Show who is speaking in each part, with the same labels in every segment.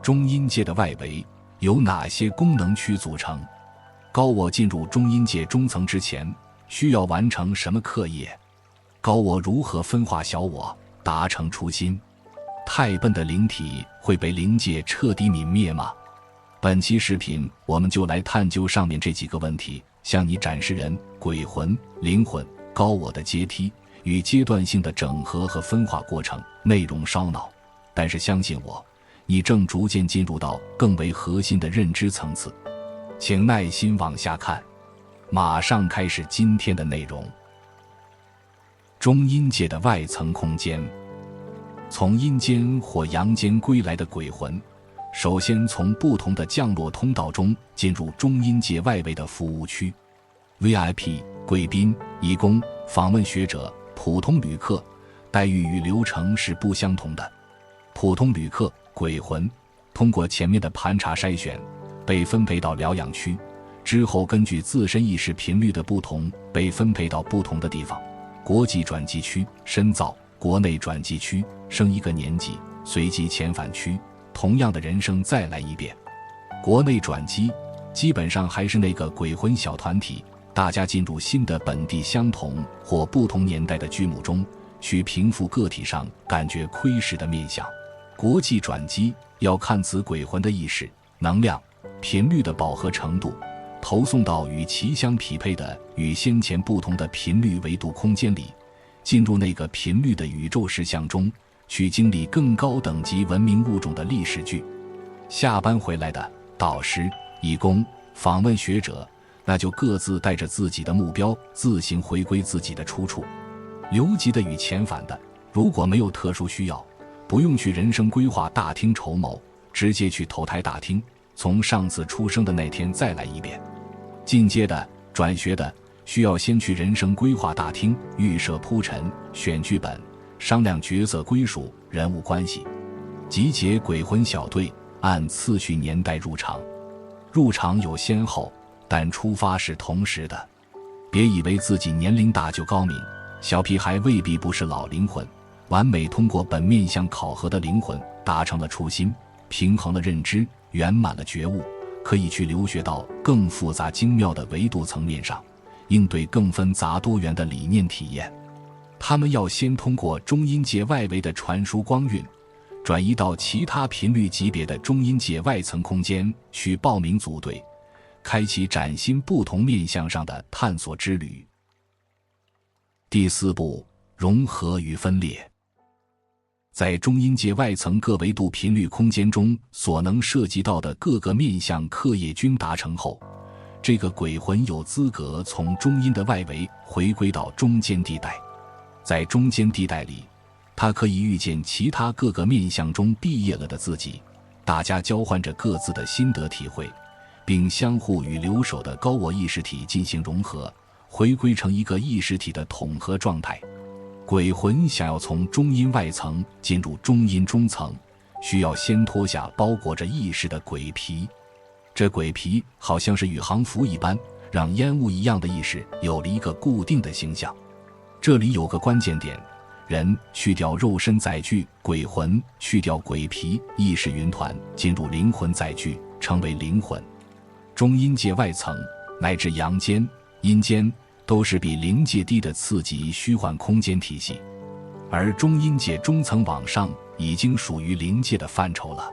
Speaker 1: 中阴界的外围由哪些功能区组成？高我进入中阴界中层之前，需要完成什么课业？高我如何分化小我，达成初心？太笨的灵体会被灵界彻底泯灭吗？本期视频我们就来探究上面这几个问题，向你展示人、鬼魂、灵魂、高我的阶梯与阶段性的整合和分化过程。内容烧脑，但是相信我，你正逐渐进入到更为核心的认知层次。请耐心往下看，马上开始今天的内容。中阴界的外层空间，从阴间或阳间归来的鬼魂，首先从不同的降落通道中进入中阴界外围的服务区。 VIP、贵宾、义工、访问学者、普通旅客待遇与流程是不相同的。普通旅客鬼魂通过前面的盘查筛选，被分配到疗养区，之后根据自身意识频率的不同被分配到不同的地方。国际转机区深造，国内转机区升一个年级，随即遣返区，同样的人生再来一遍。国内转机基本上还是那个鬼魂小团体，大家进入新的本地相同或不同年代的剧目中，去平复个体上感觉窥视的面相。国际转机要看此鬼魂的意识、能量、频率的饱和程度，投送到与其相匹配的与先前不同的频率维度空间里，进入那个频率的宇宙实相中，去经历更高等级文明物种的历史剧。下班回来的导师、义工、访问学者，那就各自带着自己的目标，自行回归自己的出处。留级的与遣返的，如果没有特殊需要，不用去人生规划大厅筹谋，直接去投胎大厅，从上次出生的那天再来一遍。进阶的、转学的，需要先去人生规划大厅预设铺陈，选剧本，商量角色归属、人物关系，集结鬼魂小队，按次序年代入场。入场有先后，但出发是同时的。别以为自己年龄大就高明，小屁孩未必不是老灵魂。完美通过本面向考核的灵魂，达成了初心，平衡了认知，圆满了觉悟，可以去留学到更复杂精妙的维度层面上，应对更纷杂多元的理念体验。他们要先通过中阴界外围的传输光晕，转移到其他频率级别的中阴界外层空间去报名组队，开启崭新不同面向上的探索之旅。第4步，融合与分裂。在中阴界外层各维度频率空间中所能涉及到的各个面向课业均达成后，这个鬼魂有资格从中阴的外围回归到中间地带。在中间地带里，他可以遇见其他各个面向中毕业了的自己，大家交换着各自的心得体会，并相互与留守的高我意识体进行融合，回归成一个意识体的统合状态。鬼魂想要从中阴外层进入中阴中层，需要先脱下包裹着意识的鬼皮。这鬼皮好像是宇航服一般，让烟雾一样的意识有了一个固定的形象。这里有个关键点，人去掉肉身载具，鬼魂去掉鬼皮，意识云团进入灵魂载具，成为灵魂。中阴界外层乃至阳间、阴间都是比灵界低的次级虚幻空间体系，而中阴界中层往上已经属于灵界的范畴了。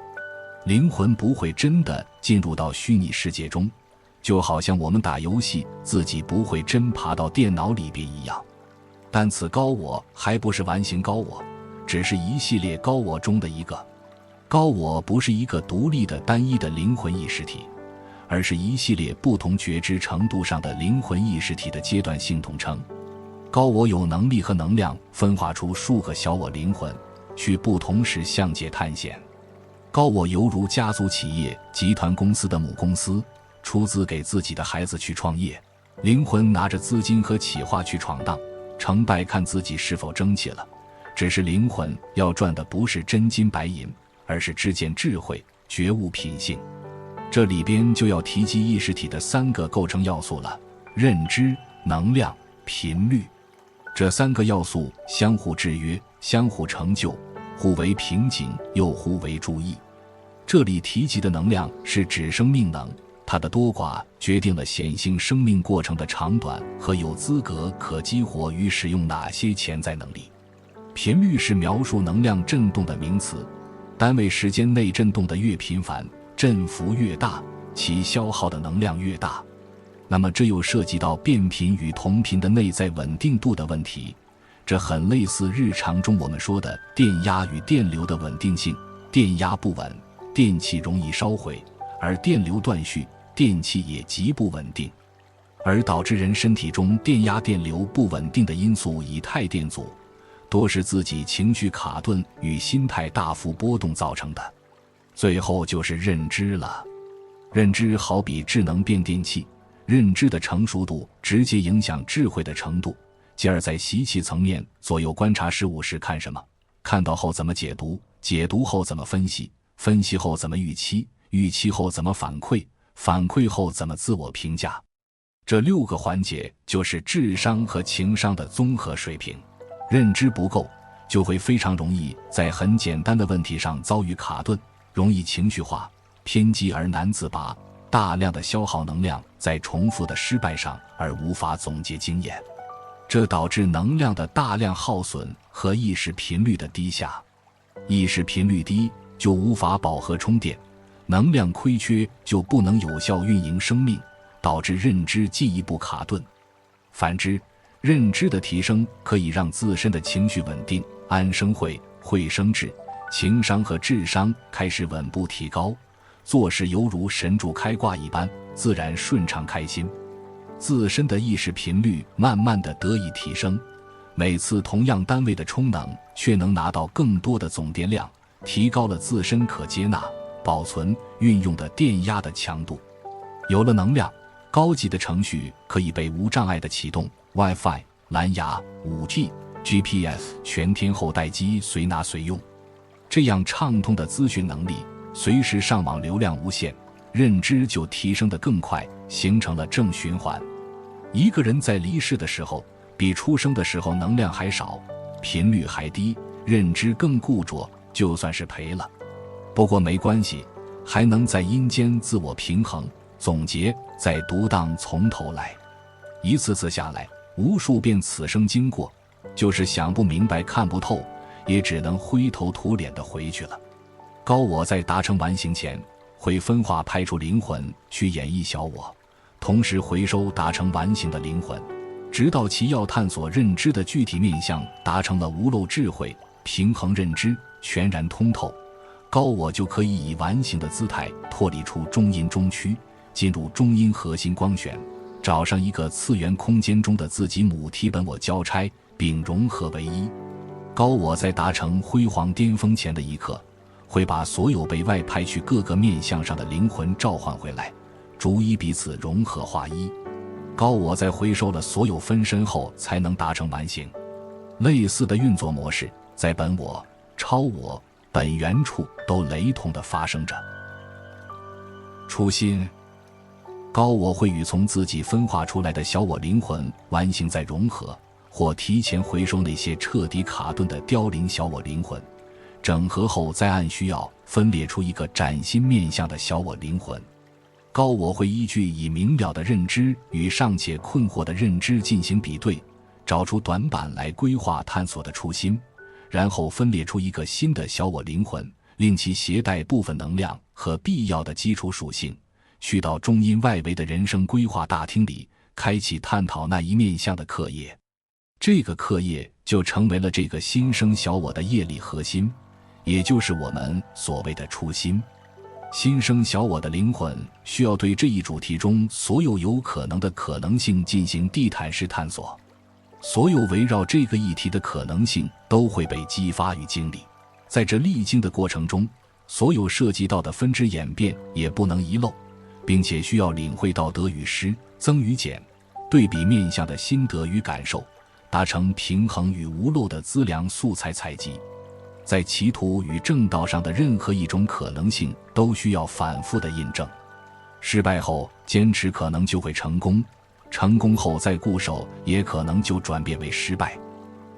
Speaker 1: 灵魂不会真的进入到虚拟世界中，就好像我们打游戏自己不会真爬到电脑里边一样。但此高我还不是完形高我，只是一系列高我中的一个。高我不是一个独立的单一的灵魂意识体，而是一系列不同觉知程度上的灵魂意识体的阶段性统称。高我有能力和能量分化出数个小我灵魂，去不同时向界探险。高我犹如家族企业、集团公司的母公司，出资给自己的孩子去创业，灵魂拿着资金和企划去闯荡，成败看自己是否争气了。只是灵魂要赚的不是真金白银，而是知见智慧、觉悟品性。这里边就要提及意识体的3个构成要素了：认知、能量、频率。这3个要素相互制约，相互成就，互为瓶颈又互为注意。这里提及的能量是指生命能，它的多寡决定了显性生命过程的长短和有资格可激活与使用哪些潜在能力。频率是描述能量振动的名词，单位时间内振动的越频繁，振幅越大，其消耗的能量越大。那么这又涉及到变频与同频的内在稳定度的问题，这很类似日常中我们说的电压与电流的稳定性，电压不稳，电器容易烧毁，而电流断续，电器也极不稳定。而导致人身体中电压电流不稳定的因素以太电阻，多是自己情绪卡顿与心态大幅波动造成的。最后就是认知了，认知好比智能变电器，认知的成熟度直接影响智慧的程度，继而在习气层面左右观察事物时看什么，看到后怎么解读，解读后怎么分析，分析后怎么预期，预期后怎么反馈，反馈后怎么自我评价。这6个环节就是智商和情商的综合水平。认知不够，就会非常容易在很简单的问题上遭遇卡顿，容易情绪化、偏激而难自拔，大量的消耗能量在重复的失败上而无法总结经验，这导致能量的大量耗损和意识频率的低下。意识频率低就无法饱和充电，能量亏缺就不能有效运营生命，导致认知进一步卡顿。反之，认知的提升可以让自身的情绪稳定，安生慧，慧生智，情商和智商开始稳步提高，做事犹如神助开挂一般，自然顺畅开心。自身的意识频率慢慢地得以提升，每次同样单位的充能却能拿到更多的总电量，提高了自身可接纳、保存、运用的电压的强度。有了能量，高级的程序可以被无障碍地启动， Wi-Fi、蓝牙、5G、GPS 全天候待机随拿随用。这样畅通的资讯能力，随时上网流量无限，认知就提升得更快，形成了正循环。一个人在离世的时候，比出生的时候能量还少，频率还低，认知更固着，就算是赔了。不过没关系，还能在阴间自我平衡，总结，再独当从头来。一次次下来，无数遍此生经过，就是想不明白看不透，也只能灰头土脸地回去了。高我在达成完形前，会分化派出灵魂去演绎小我，同时回收达成完形的灵魂，直到其要探索认知的具体面向达成了无漏智慧、平衡认知、全然通透，高我就可以以完形的姿态脱离出中阴中区，进入中阴核心光旋，找上一个次元空间中的自己母体本我交差，并融合为一。高我在达成辉煌巅峰前的一刻，会把所有被外派去各个面向上的灵魂召唤回来，逐一彼此融合化一。高我在回收了所有分身后才能达成完形。类似的运作模式在本我、超我、本源处都雷同地发生着。初心，高我会与从自己分化出来的小我灵魂完形再融合，或提前回收那些彻底卡顿的凋零小我灵魂，整合后再按需要分裂出一个崭新面向的小我灵魂。高我会依据以明了的认知与尚且困惑的认知进行比对，找出短板来规划探索的初心，然后分裂出一个新的小我灵魂，令其携带部分能量和必要的基础属性，去到中阴外围的人生规划大厅里，开启探讨那一面向的课业。这个课业就成为了这个新生小我的业力核心，也就是我们所谓的初心。新生小我的灵魂需要对这一主题中所有有可能的可能性进行地毯式探索，所有围绕这个议题的可能性都会被激发与经历。在这历经的过程中，所有涉及到的分支演变也不能遗漏，并且需要领会到得与失、增与减、对比面向的心得与感受，达成平衡与无漏的资粮素材采集。在歧途与正道上的任何一种可能性都需要反复的印证，失败后坚持可能就会成功，成功后再固守也可能就转变为失败。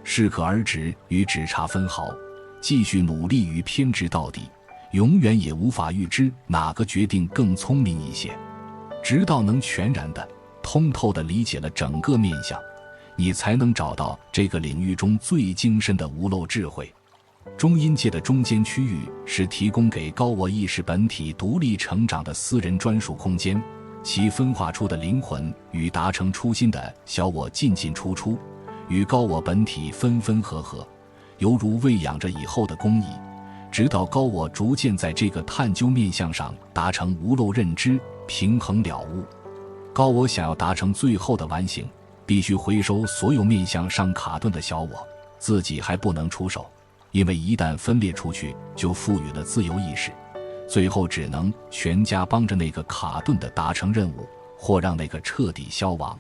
Speaker 1: 适可而止与只差分毫，继续努力与偏执到底，永远也无法预知哪个决定更聪明一些。直到能全然的、通透地理解了整个面相，你才能找到这个领域中最精深的无漏智慧。中阴界的中间区域是提供给高我意识本体独立成长的私人专属空间，其分化出的灵魂与达成初心的小我进进出出，与高我本体分分合合，犹如喂养着以后的工蚁，直到高我逐渐在这个探究面向上达成无漏认知，平衡了悟。高我想要达成最后的完形，必须回收所有面向上卡顿的小我，自己还不能出手，因为一旦分裂出去，就赋予了自由意识，最后只能全家帮着那个卡顿的达成任务，或让那个彻底消亡。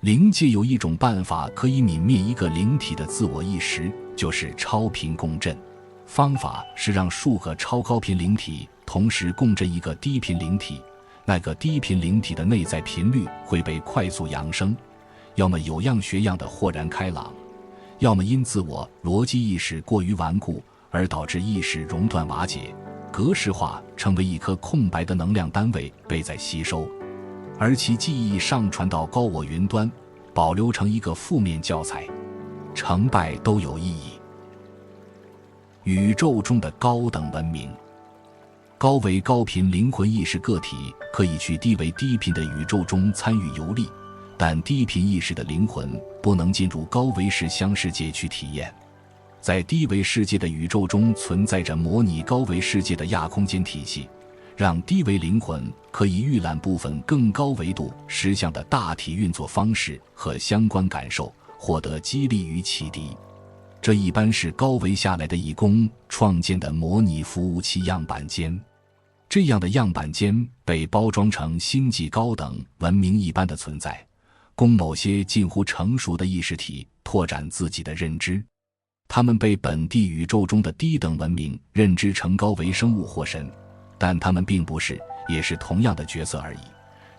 Speaker 1: 灵界有一种办法可以泯灭一个灵体的自我意识，就是超频共振。方法是让数个超高频灵体同时共振一个低频灵体，那个低频灵体的内在频率会被快速扬升，要么有样学样的豁然开朗，要么因自我逻辑意识过于顽固而导致意识熔断瓦解，格式化成为一颗空白的能量单位被再吸收，而其记忆上传到高我云端，保留成一个负面教材，成败都有意义。宇宙中的高等文明，高为高频灵魂意识个体可以去低为低频的宇宙中参与游历，但低频意识的灵魂不能进入高维视乡世界去体验。在低维世界的宇宙中存在着模拟高维世界的亚空间体系，让低维灵魂可以预览部分更高维度实相的大体运作方式和相关感受，获得激励与启迪。这一般是高维下来的义工创建的模拟服务器样板间，这样的样板间被包装成星际高等文明一般的存在，供某些近乎成熟的意识体拓展自己的认知。他们被本地宇宙中的低等文明认知成高维生物或神，但他们并不是，也是同样的角色而已，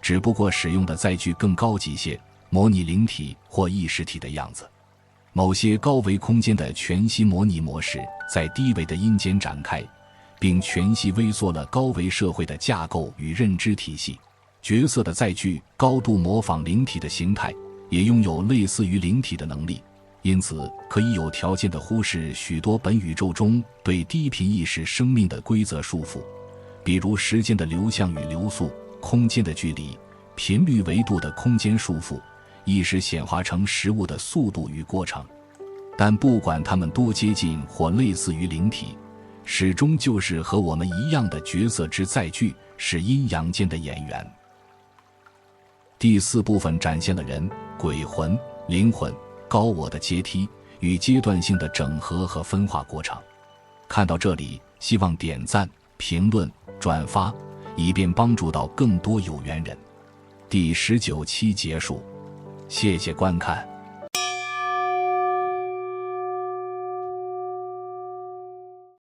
Speaker 1: 只不过使用的载具更高级些，模拟灵体或意识体的样子。某些高维空间的全息模拟模式在低维的阴间展开，并全息微缩了高维社会的架构与认知体系。角色的载具高度模仿灵体的形态，也拥有类似于灵体的能力，因此可以有条件地忽视许多本宇宙中对低频意识生命的规则束缚，比如时间的流向与流速、空间的距离、频率维度的空间束缚、意识显化成实物的速度与过程。但不管它们多接近或类似于灵体，始终就是和我们一样的角色之载具，是阴阳间的演员。第四部分展现了人、鬼魂、灵魂、高我的阶梯与阶段性的整合和分化过程。看到这里，希望点赞、评论、转发，以便帮助到更多有缘人。第19期结束，谢谢观看。